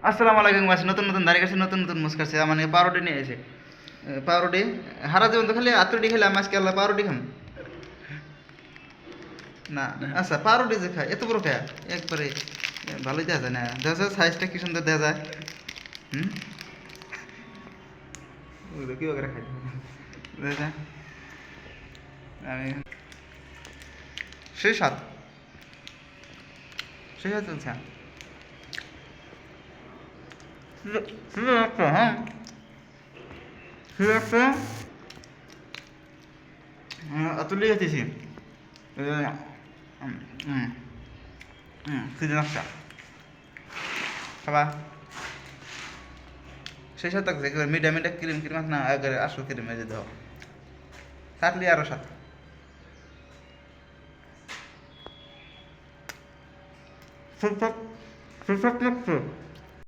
আসসালামু আলাইকুম গাছ নতুন নতুন দাঁড়িয়ে গেছে নতুন নতুন মুস্কাছে মানে পাউরুটি নিয়ে এসে পাউরুটি হারা জীবন তো খালি আতুটি খেলে আমি আজকে আল্লাহ পাউরুটি খাম না আচ্ছা পাউরুটি যে খায় এত বড় খায় একবারে ভালোই দেখা যায় না দেখা যায় সাইজটা কি সুন্দর দেখা যায় হুম ওগুলো কি করে খাই দেখা যায় আমি সেই সাত সেই সাত চলছে হ্যাঁ ঠিক আছে তুলে যেতেছি সিজন একটা খাবা সেই সাথে থাকছে একেবারে মিডা মিডা ক্রিম ক্রিম না একেবারে আসল ক্রিম এই যে দাও কাটলি আরো সাত সুপ সুপ সুপ